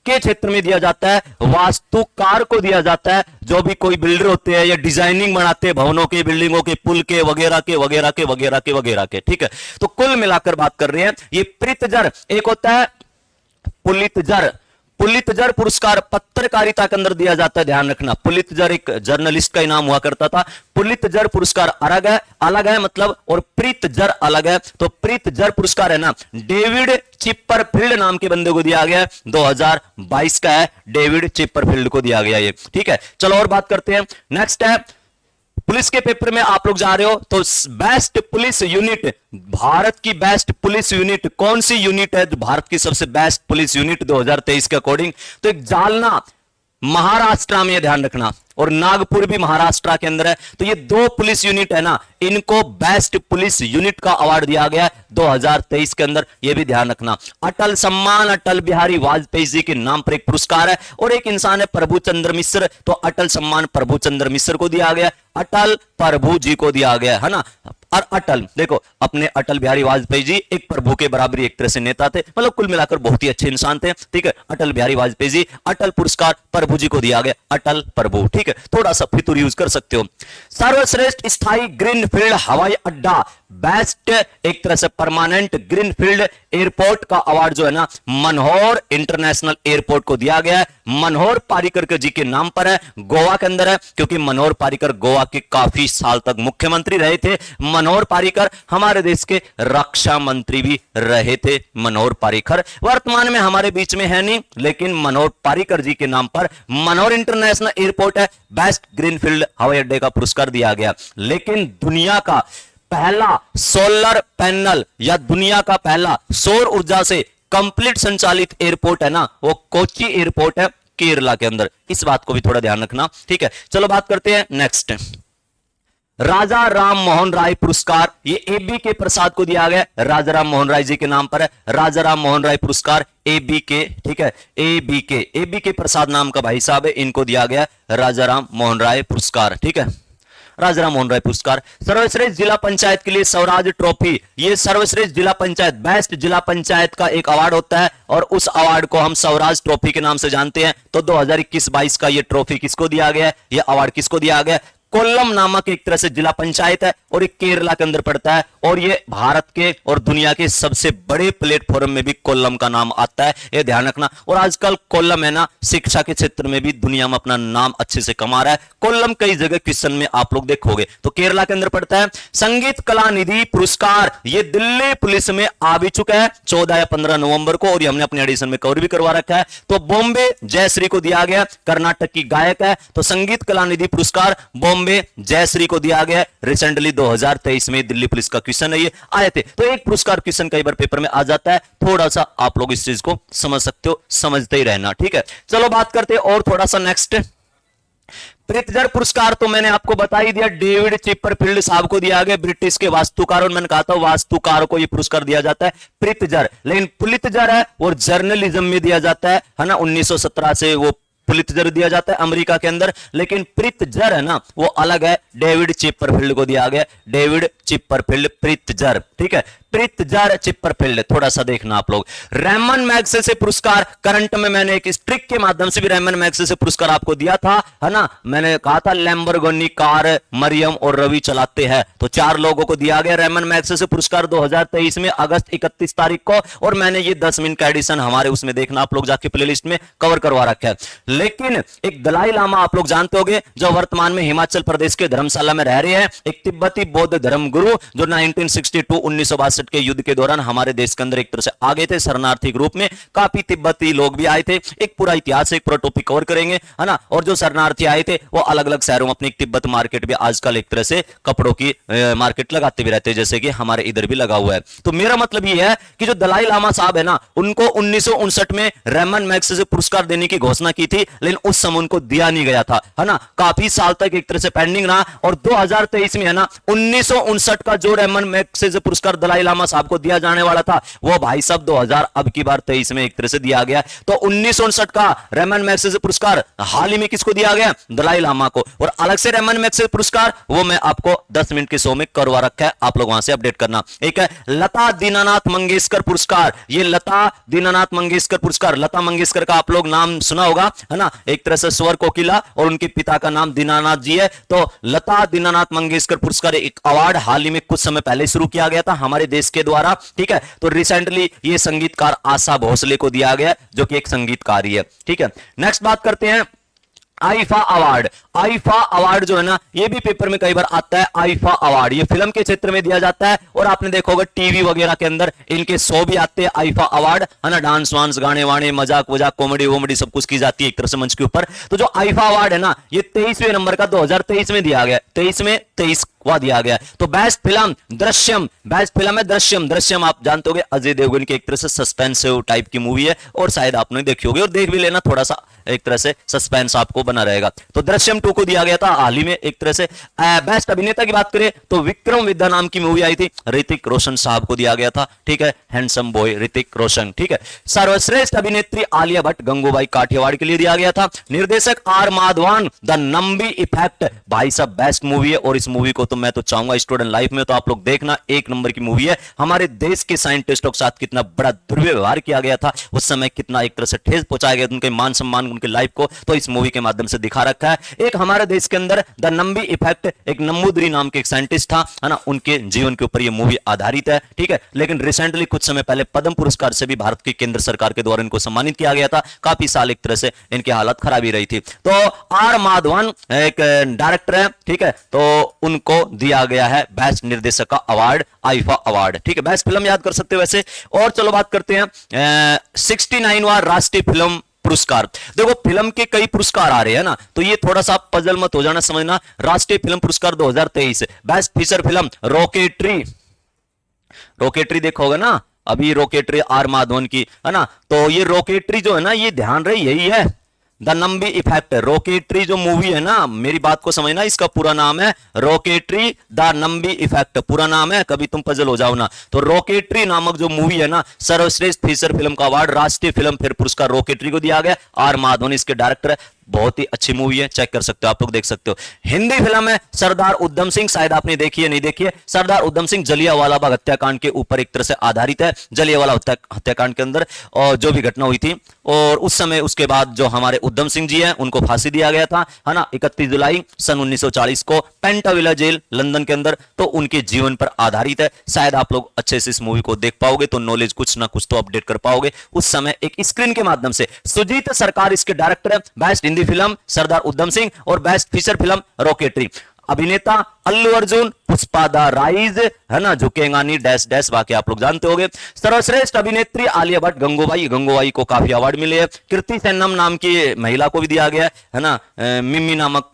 के क्षेत्र में दिया जाता है, वास्तुकार को दिया जाता है, जो भी कोई बिल्डर होते हैं या डिजाइनिंग बनाते हैं भवनों के, बिल्डिंगों के, पुल के, वगैरह के वगैरह के वगैरह के वगैरह के, ठीक है। तो कुल मिलाकर बात कर रहे हैं, ये प्रीतजर, एक होता है पुलितजर। पुलितजर पुरस्कार पत्रकारिता के अंदर दिया जाता है, ध्यान रखना। पुलितजर एक जर्नलिस्ट का इनाम हुआ करता था, पुलितजर पुरस्कार अलग है मतलब, और प्रीतजर अलग है। तो प्रीतजर पुरस्कार है ना, डेविड चिपरफील्ड नाम के बंदे को दिया गया, 2022 का है, डेविड चिपरफील्ड को दिया गया ये, ठीक है। चलो और बात करते हैं। नेक्स्ट है, पुलिस के पेपर में आप लोग जा रहे हो तो बेस्ट पुलिस यूनिट, भारत की बेस्ट पुलिस यूनिट कौन सी यूनिट है, भारत की सबसे बेस्ट पुलिस यूनिट 2023 के अकॉर्डिंग, तो एक जालना महाराष्ट्र में, ध्यान रखना, और नागपुर भी महाराष्ट्र के अंदर है। तो ये दो पुलिस यूनिट है ना, इनको बेस्ट पुलिस यूनिट का अवार्ड दिया गया 2023 के अंदर, ये भी ध्यान रखना। अटल सम्मान अटल बिहारी वाजपेयी जी के नाम पर एक पुरस्कार है, और एक इंसान है प्रभु चंद्र मिश्र, तो अटल सम्मान प्रभु चंद्र मिश्र को दिया गया, अटल प्रभु जी को दिया गया, है ना। और अटल देखो, अपने अटल बिहारी वाजपेयी जी एक प्रभु के बराबरी एक तरह से नेता थे, मतलब कुल मिलाकर बहुत ही अच्छे इंसान थे, ठीक है। अटल बिहारी वाजपेयी जी, अटल पुरस्कार प्रभु जी को दिया गया, अटल प्रभु, ठीक है। थोड़ा सा फितूर यूज कर सकते हो। सर्वश्रेष्ठ स्थायी ग्रीनफील्ड हवाई अड्डा, बेस्ट एक तरह से परमानेंट ग्रीनफील्ड एयरपोर्ट का अवार्ड जो है ना, मनोहर इंटरनेशनल एयरपोर्ट को दिया गया है। मनोहर पारिकर के जी के नाम पर है, गोवा के अंदर है, क्योंकि मनोहर पारिकर गोवा के काफी साल तक मुख्यमंत्री रहे थे। मनोहर पारिकर हमारे देश के रक्षा मंत्री भी रहे थे। मनोहर पारिकर वर्तमान में हमारे बीच में है नहीं, लेकिन मनोहर पारिकर जी के नाम पर मनोहर इंटरनेशनल एयरपोर्ट है, बेस्ट ग्रीनफील्ड हवाई अड्डे का पुरस्कार दिया गया। लेकिन दुनिया का पहला सोलर पैनल या दुनिया का पहला सौर ऊर्जा से कंप्लीट संचालित एयरपोर्ट है ना, वो कोच्चि एयरपोर्ट है केरला के अंदर। इस बात को भी थोड़ा ध्यान रखना, ठीक है। चलो बात करते हैं नेक्स्ट। राजा राम मोहन राय पुरस्कार, ये एबी के प्रसाद को दिया गया, राजा राम मोहन राय जी के नाम पर है, राजा राम मोहन राय पुरस्कार एबी के, ठीक है। एबी के प्रसाद नाम का भाई साहब है, इनको दिया गया राजा राम मोहन राय पुरस्कार, ठीक है। राजा राम मोहन राय पुरस्कार। सर्वश्रेष्ठ जिला पंचायत के लिए स्वराज ट्रॉफी, ये सर्वश्रेष्ठ जिला पंचायत, बेस्ट जिला पंचायत का एक अवार्ड होता है, और उस अवार्ड को हम स्वराज ट्रॉफी के नाम से जानते हैं। तो 2021-22 का ये ट्रॉफी किसको दिया गया है, ये अवार्ड किसको दिया गया? कोल्लम नामक एक तरह से जिला पंचायत है, और ये केरला के अंदर पड़ता है, और ये भारत के और दुनिया के सबसे बड़े प्लेटफॉर्म में भी कोल्लम का नाम आता है, ये ध्यान रखना। और आजकल कोल्लम है ना, शिक्षा के क्षेत्र में भी दुनिया में अपना नाम अच्छे से कमा रहा है। कोल्लम कई जगह क्वेश्चन में आप लोग देखोगे, तो केरला के अंदर पड़ता है। संगीत कला निधि पुरस्कार, ये दिल्ली पुलिस में आ भी चुका है 14 या 15 नवंबर को, और ये हमने अपने एडिशन में कवर भी करवा रखा है। तो बॉम्बे जयश्री को दिया गया, कर्नाटक की गायक है, तो संगीत कला निधि पुरस्कार बॉम्बे जयश्री को दिया गया। रिसेंटली 2023 में दिल्ली पुलिस का क्वेश्चन है, ये आए थे। तो एक पुरस्कार क्वेश्चन कई बार पेपर में आ जाता है, थोड़ा सा आप लोग इस चीज को समझ सकते हो, समझते ही रहना, ठीक है। चलो बात करते हैं और थोड़ा सा नेक्स्ट। प्रित्जर पुरस्कार तो मैंने आपको बता ही दिया, डेविड चिपरफील्ड साहब को दिया गया, ब्रिटिश के वास्तुकार, और मैंने कहा था वास्तुकार को यह पुरस्कार दिया जाता है प्रित्जर। लेकिन पुलित्जर है वो जर्नलिज्म में दिया जाता है ना, 1917 से वो पुलित्जर दिया जाता है अमेरिका के अंदर। लेकिन प्रित्जर है ना, वो अलग है, डेविड चिपरफील्ड को दिया गया, डेविड चिपरफील्ड प्रित्जर, ठीक है। प्रित्जर चिपरफील्ड, थोड़ा सा देखना आप लोग। रैमन मैग्सेसे पुरस्कार, करंट में मैंने एक ट्रिक के माध्यम से भी रैमन मैग्सेसे पुरस्कार आपको दिया था, है ना। मैंने कहा था लैम्बोर्गिनी कार मरियम और रवि चलाते हैं, तो 4 लोगों को दिया गया रैमन मैग्सेसे पुरस्कार 2023 में अगस्त 31 तारीख को। और मैंने ये 10 मिनट का एडिशन हमारे उसमें देखना, आप लोग जाके प्लेलिस्ट में कवर करवा रखा है। लेकिन एक दलाई लामा आप लोग जानते होंगे, जो वर्तमान में हिमाचल प्रदेश के धर्मशाला में रह रहे हैं, एक तिब्बती बौद्ध धर्म गुरु, जो 1962 1962 के युद्ध के दौरान हमारे देश के अंदर एक तरह से आ गए थे शरणार्थी के रूप में। काफी तिब्बती लोग भी आए थे। एक पूरा इतिहास, एक पूरा टॉपिक कवर करेंगे, है ना। और जो शरणार्थी आए थे वो अलग अलग शहरों में अपनी तिब्बत मार्केट भी आजकल एक तरह से कपड़ों की मार्केट लगाते भी रहते हैं, जैसे कि हमारे इधर भी लगा हुआ है। तो मेरा मतलब ये है कि जो दलाई लामा साहब है ना, उनको 1959 में रेमन मैग्सेसे पुरस्कार देने की घोषणा की थी, लेकिन उस समय उनको दिया नहीं गया था, है ना। काफी साल तक एक तरह से पेंडिंग रहा और 2023 में, है ना, 1959 का जो रेमन मैग्सेसे पुरस्कार दलाई लामा साहब को दिया जाने वाला था, वो भाई साहब 2000 अब की बार 23 में एक तरह से दिया गया। तो 1959 का रेमन मैग्सेसे पुरस्कार हाल ही में किसको दिया गया? दलाई लामा को। और अलग से रेमन मैग्सेसे पुरस्कार वो मैं आपको 10 मिनट के शो में करवा रखा है, आप लोग वहां से अपडेट करना। एक है लता दीनानाथ मंगेशकर पुरस्कार। ये लता दीनानाथ मंगेशकर पुरस्कार, लता मंगेशकर का आप लोग नाम सुना होगा, है ना। एक तरह से स्वर कोकिला और उनके पिता का नाम दीनानाथ जी है। तो लता दीनानाथ मंगेशकर पुरस्कार एक अवार्ड हाल ही में कुछ समय पहले शुरू किया गया था हमारे देश के द्वारा, ठीक है। तो रिसेंटली ये संगीतकार आशा भोसले को दिया गया, जो कि एक संगीतकार ही है, ठीक है। नेक्स्ट बात करते हैं आईफा अवार्ड। आईफा अवार्ड जो है ना, ये भी पेपर में कई बार आता है। आईफा अवार्ड ये फिल्म के क्षेत्र में दिया जाता है और आपने देखा होगा टीवी वगैरह के अंदर इनके शो भी आते हैं आईफा अवार्ड, है ना। डांस वांस, गाने वाने, मजाक वजाक, कॉमेडी वोमेडी सब कुछ की जाती है एक तरह से मंच के ऊपर। तो जो आईफा अवार्ड है ना, ये 23वें नंबर का 2023 में दिया गया, 23 में 23 दिया गया। तो best film Drishyam, best film है दृश्यम। दृश्यम आप जानते होंगे अजय देवगन की एक तरह से सस्पेंसिव टाइप की मूवी है और शायद आपने देखी होगी और देख भी लेना, थोड़ा सा एक तरह से सस्पेंस आपको बना रहेगा। तो दृश्यम 2 को दिया गया था हाल ही में एक तरह से। बेस्ट अभिनेता की बात करें तो विक्रम वेदा नाम की मूवी आई थी, ऋतिक रोशन साहब को दिया गया था, ठीक है। हैंडसम बॉय ऋतिक रोशन, ठीक है। सर्वश्रेष्ठ अभिनेत्री आलिया भट्ट गंगूबाई काठियावाड़ के लिए दिया गया था। निर्देशक R Madhavan, the Nambi effect. भाई साहब बेस्ट मूवी है और इस मूवी को तो मैं तो चाहूंगा स्टूडेंट लाइफ में तो आप लोग देखना, एक नंबर की मूवी है। हमारे देश के साइंटिस्टों के साथ कितना बड़ा दुर्व्यवहार किया गया था उस समय, कितना एक तरह से ठेस पहुंचाया गया उनके मान सम्मान, उनके लाइफ को, तो इस मूवी के माध्यम से दिखा रखा है। एक हमारे देश के अंदर द नंबी इफेक्ट, एक नंबूदरी नाम के एक साइंटिस्ट था, है ना, उनके जीवन के ऊपर यह मूवी आधारित है, ठीक है। लेकिन रिसेंटली कुछ समय पहले पद्म पुरस्कार से भी भारत की केंद्र सरकार के द्वारा इनको सम्मानित किया गया था। काफी साल एक तरह से इनकी हालत खराब ही रही थी। तो आर माधवन एक डायरेक्टर है, ठीक है, तो उनको दिया गया है बेस्ट निर्देशक का अवार्ड, आईफा अवार्ड, ठीक है। बेस्ट फिल्म याद कर सकते हो वैसे। और चलो बात करते हैं 69वां राष्ट्रीय फिल्म पुरस्कार। देखो फिल्म के कई पुरस्कार आ रहे हैं ना, तो ये थोड़ा सा पजल मत हो जाना, समझना। राष्ट्रीय फिल्म पुरस्कार 2023 best feature film rocketry. Rocketry देखा होगा ना, अभी रॉकेटरी आर माधवन की, है ना। तो ये रॉकेटरी जो है ना, ये ध्यान रहे यही है द नंबी इफेक्ट। रॉकेटरी जो मूवी है ना, मेरी बात को समझना, इसका पूरा नाम है रॉकेटरी द नंबी इफेक्ट, पूरा नाम है, कभी तुम पजल हो जाओ ना। तो रॉकेटरी नामक जो मूवी है ना, सर्वश्रेष्ठ फीचर फिल्म का अवार्ड राष्ट्रीय फिल्म फेयर पुरस्कार रॉकेटरी को दिया गया। आर माधवन इसके डायरेक्टर है, बहुत ही अच्छी मूवी है, चेक कर सकते हो, आप लोग देख सकते हो। हिंदी फिल्म है सरदार उधम सिंह, शायद आपने देखी है, नहीं देखी है। सरदार उधम सिंह जलियांवाला बाग हत्याकांड के ऊपर एक तरह से आधारित है। जलियांवाला हत्याकांड के अंदर और जो भी घटना हुई थी, और उस समय उसके बाद जो हमारे उधम सिंह जी हैं उनको फांसी दिया गया था, है ना, 31 जुलाई सन 1940 को पेंटाविला जेल लंदन के अंदर। तो उनके जीवन पर आधारित है। शायद आप लोग अच्छे से इस मूवी को देख पाओगे तो नॉलेज कुछ ना कुछ तो अपडेट कर पाओगे। उस समय एक स्क्रीन के माध्यम से सुजीत सरकार इसके डायरेक्टर है। बेस्ट हिंदी फिल्म सरदार उधम सिंह और बेस्ट फीचर फिल्म रॉकेटरी। अभिनेता अल्लू अर्जुन, पुष्पा द राइज, है ना, झुकेगा नहीं डैश डैश, बाकी आप लोग जानते होंगे। सर्वश्रेष्ठ अभिनेत्री आलिया भट्ट गंगूबाई, गंगूबाई को काफी अवार्ड मिले हैं। कीर्ति सेनम नाम की महिला को भी दिया गया है ना, मिम्मी नामक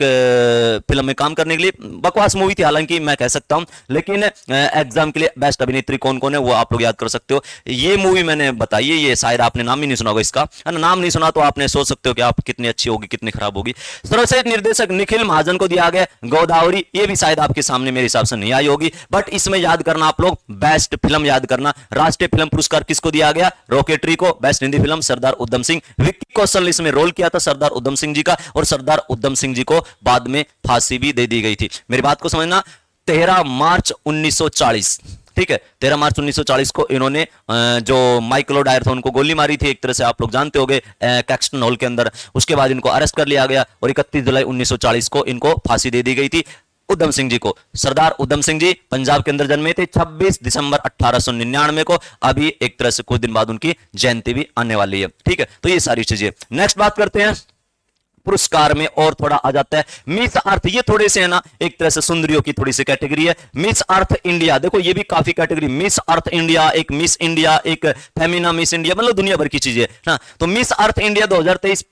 फिल्म में काम करने के लिए। बकवास मूवी थी हालांकि मैं कह सकता हूं, लेकिन एग्जाम के लिए बेस्ट अभिनेत्री कौन कौन है वो आप लोग याद कर सकते हो। ये मूवी मैंने बताई है, ये शायद आपने नाम ही नहीं सुना होगा इसका, है ना। नाम नहीं सुना तो आपने सोच सकते हो कि आप कितनी अच्छी होगी, कितनी खराब होगी। सर्वश्रेष्ठ निर्देशक निखिल महाजन को दिया गया गोदावरी, ये भी शायद आपके सामने मेरे हिसाब से नहीं आई होगी, बट इसमें याद करना आप लोग, बेस्ट फिल्म याद करना। राष्ट्रीय फिल्म पुरस्कार किसको दिया गया? रॉकेटरी को। Best Hindi film Sardar Udham Singh. विक्की कौशल ने इसमें रोल किया था सरदार उधम सिंह जी का, और सरदार उधम सिंह जी को बाद में फांसी भी दे दी गई थी। मेरी बात को समझना। 13 मार्च 1940, ठीक है, 13 मार्च 1940 को इन्होंने जो माइकल डायर था उनको गोली मारी थी, एक तरह से आप लोग जानते होंगे, कैक्सटन हॉल के अंदर। उसके बाद इनको अरेस्ट कर लिया गया और 31 जुलाई 1940 को इनको फांसी दे दी गई थी उधम सिंह जी को। सरदार उधम सिंह जी पंजाब के अंदर जन्मे थे 26 दिसंबर 1899 को। अभी एक तरह से कुछ दिन बाद उनकी जयंती भी आने वाली है, ठीक है। तो ये सारी चीजें। नेक्स्ट बात करते हैं पुरस्कार में और थोड़ा आ जाता है। मिस अर्थ, ये थोड़े से है ना एक तरह से सुंदरियों की थोड़ी सी कैटेगरी है। मिस अर्थ इंडिया, देखो ये भी काफी कैटेगरी, मिस अर्थ इंडिया, एक मिस इंडिया, एक फेमिना मिस इंडिया, मतलब दुनिया भर की चीजें ना। तो Miss Earth India 2023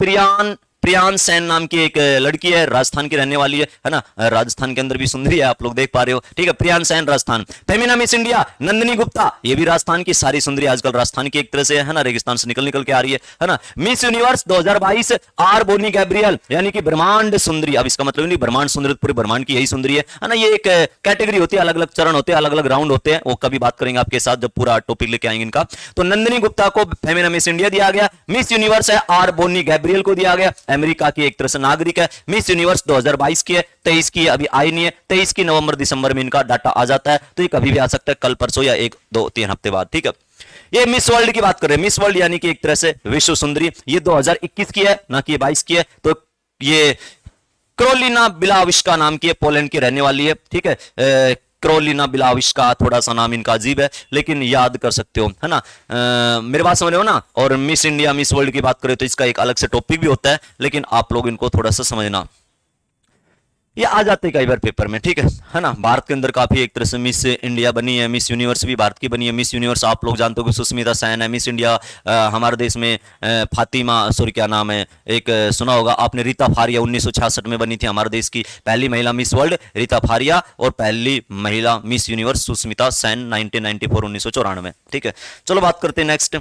Priyan Sen नाम की एक लड़की है, राजस्थान की रहने वाली है ना। राजस्थान के अंदर भी सुंदरी है, आप लोग देख पा रहे हो, ठीक है। प्रियान सेन राजस्थान। फेमिना मिस इंडिया नंदिनी गुप्ता, ये भी राजस्थान की। सारी सुंदरी आजकल राजस्थान की एक तरह से है ना, रेगिस्तान से निकल निकल के आ रही है ना। Miss Universe 2022 R Bonney Gabriel, यानी कि ब्रह्मांड सुंदरी। अब इसका मतलब नहीं ब्रह्मांड सुंदरी, पूरे ब्रह्मांड की यही सुंदरी है ना। ये एक कैटेगरी होती है, अलग अलग चरण होते हैं, अलग अलग राउंड होते हैं, वो कभी बात करेंगे आपके साथ जब पूरा टॉपिक लेके आएंगे इनका। तो नंदिनी गुप्ता को फेमिना मिस इंडिया दिया गया। मिस यूनिवर्स है आर बोनी गैब्रियल को दिया गया, अमेरिका की एक तरह से नागरिक है। मिस यूनिवर्स 2022 की है, 23 की है, अभी आई नहीं है। 23 की नवंबर दिसंबर में इनका डाटा आ जाता है, तो ये कभी भी आ सकता है, कल परसों या 1-2-3 हफ्ते बाद, ठीक है। ये मिस वर्ल्ड की बात कर रहे हैं, मिस वर्ल्ड यानी कि एक तरह से विश्व सुंदरी, ये 2021 की है ना, कि 22 की है। तो ये क्रोलिना बिलाविस्का नाम की है, पोलैंड की रहने वाली है, ठीक है। क्रोलिना बिलाविस्का, थोड़ा सा नाम इनका अजीब है, लेकिन याद कर सकते हो, है ना। मेरे बात समझ रहे हो ना। और मिस इंडिया मिस वर्ल्ड की बात करें तो इसका एक अलग से टॉपिक भी होता है, लेकिन आप लोग इनको थोड़ा सा समझना, ये आ जाते कई बार पेपर में, ठीक है ना। भारत के अंदर काफी एक तरह से मिस इंडिया बनी है, मिस यूनिवर्स भी भारत की बनी है। मिस यूनिवर्स आप लोग जानते हो कि सुष्मिता सेन है। मिस इंडिया हमारे देश में फातिमा, सॉरी क्या नाम है, एक सुना होगा आपने, रीता फारिया 1966 में बनी थी, हमारे देश की पहली महिला मिस वर्ल्ड रीता फारिया, और पहली महिला मिस यूनिवर्स सुष्मिता सेन 1994, ठीक है। चलो बात करते हैं नेक्स्ट।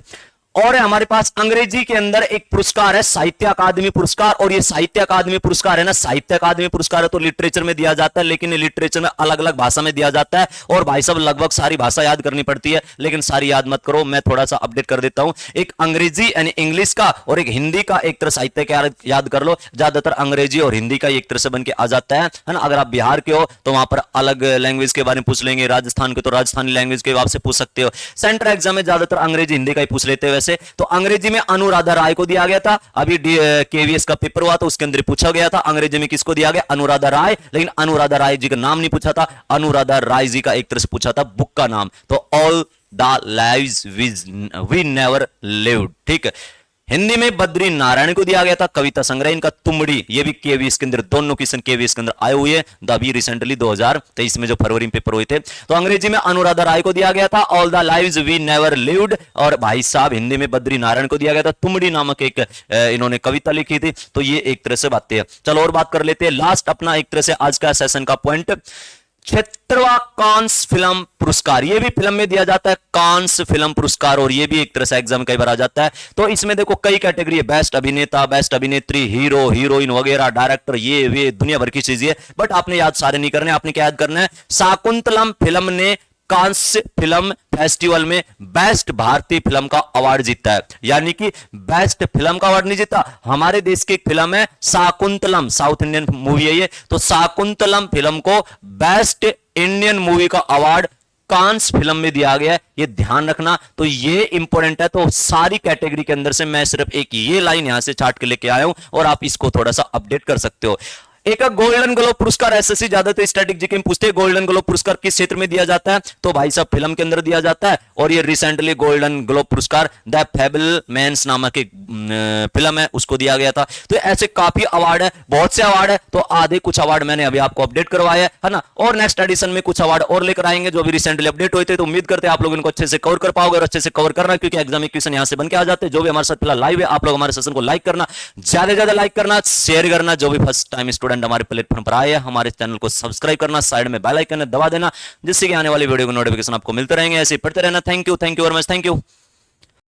और है हमारे पास अंग्रेजी के अंदर एक पुरस्कार है, साहित्य अकादमी पुरस्कार। और ये साहित्य अकादमी पुरस्कार है ना, साहित्य अकादमी पुरस्कार है तो लिटरेचर में दिया जाता है, लेकिन लिटरेचर में अलग अलग भाषा में दिया जाता है। और भाई साहब लगभग सारी भाषा याद करनी पड़ती है, लेकिन सारी याद मत करो, मैं थोड़ा सा अपडेट कर देता हूं। एक अंग्रेजी यानी इंग्लिश का और एक हिंदी का एक तरह साहित्य का याद कर लो। ज्यादातर अंग्रेजी और हिंदी का एक तरह से बन के आ जाता है ना। अगर आप बिहार के हो तो वहां पर अलग लैंग्वेज के बारे में पूछ लेंगे, राजस्थान के तो राजस्थानी लैंग्वेज के आपसे पूछ सकते हो। सेंट्रल एग्जाम में ज्यादातर अंग्रेजी हिंदी का ही पूछ लेते हैं। तो अंग्रेजी में अनुराधा राय को दिया गया था, अभी केवीएस का पेपर हुआ तो उसके अंदर पूछा गया था अंग्रेजी में किसको दिया गया, अनुराधा राय। लेकिन अनुराधा राय जी का नाम नहीं पूछा था, अनुराधा राय जी का एक तरह से पूछा था बुक का नाम, तो all the lives we never lived, ठीक है। हिंदी में बद्री नारायण को दिया गया था कविता संग्रह इनका तुमड़ी, ये भी केवीएस के अंदर, दोनों क्वेश्चन केवीएस के अंदर आए हुए हैं अभी रिसेंटली 2023 में जो फरवरी में पेपर हुए थे। तो अंग्रेजी में अनुराधा राय को दिया गया था all the lives we never lived, और भाई साहब हिंदी में बद्री नारायण को दिया गया था तुमड़ी नामक एक इन्होंने कविता लिखी थी। तो ये एक तरह से बातें हैं। चलो और बात कर लेते हैं, लास्ट अपना एक तरह से आज का सेशन का पॉइंट, 76वां कांस फिल्म पुरस्कार। ये भी फिल्म में दिया जाता है कांस फिल्म पुरस्कार, और ये भी एक तरह से एग्जाम कई बार आ जाता है। तो इसमें देखो कई कैटेगरी है, बेस्ट अभिनेता, बेस्ट अभिनेत्री, हीरो हीरोइन वगैरह, डायरेक्टर, ये वे दुनिया भर की चीजें है। बट आपने याद सारे नहीं करने, आपने क्या याद करना है, शाकुंतलम फिल्म ने कांस्य फिल्म फेस्टिवल में बेस्ट भारतीय फिल्म का अवार्ड जीता है। यानी कि बेस्ट फिल्म का अवार्ड नहीं जीता, हमारे देश की एक फिल्म है शाकुंतलम, साउथ इंडियन मूवी है ये, तो शाकुंतलम फिल्म को बेस्ट इंडियन मूवी का अवार्ड कांस फिल्म में दिया गया है, ये ध्यान रखना। तो ये इंपॉर्टेंट है। तो सारी कैटेगरी के अंदर से मैं सिर्फ एक ये लाइन यहां से चार्ट के लेके आया हूं, और आप इसको थोड़ा सा अपडेट कर सकते हो। एक गोल्डन ग्लोब पुरस्कार एसएससी ज्यादातर स्टैटिक जीके में पूछते हैं, गोल्डन ग्लोब पुरस्कार किस क्षेत्र में दिया जाता है, तो भाई साहब फिल्म के अंदर दिया जाता है। और ये रिसेंटली गोल्डन ग्लोब पुरस्कार द फैबलमैन्स नामक एक फिल्म है उसको दिया गया था। तो ऐसे काफी अवार्ड है, बहुत से अवार्ड है, तो आधे कुछ अवार्ड मैंने अभी आपको अपडेट करवाया है ना। और नेक्स्ट एडिशन में कुछ अवार्ड और लेकर आएंगे जो भी रिसेंटली अपडेट हुए थे। तो उम्मीद करते हैं आप लोग इनको अच्छे से कवर कर पाओगे, और अच्छे से कवर करना, क्योंकि एग्जाम में क्वेश्चन यहां से बन के आ जाते हैं। जो भी हमारे साथ फिलहाल लाइव है, आप लोग हमारे सेशन को लाइक करना, ज्यादा से ज्यादा लाइक करना, शेयर करना। जो भी फर्स्ट टाइम स्टूडेंट हमारे प्लेटफॉर्म पर आए, हमारे चैनल को सब्सक्राइब करना, साइड में बेल आइकन दबा देना, जिससे कि आने वाली वीडियो के नोटिफिकेशन आपको मिलते रहेंगे। ऐसे पढ़ते रहना। Thank you very much, thank you.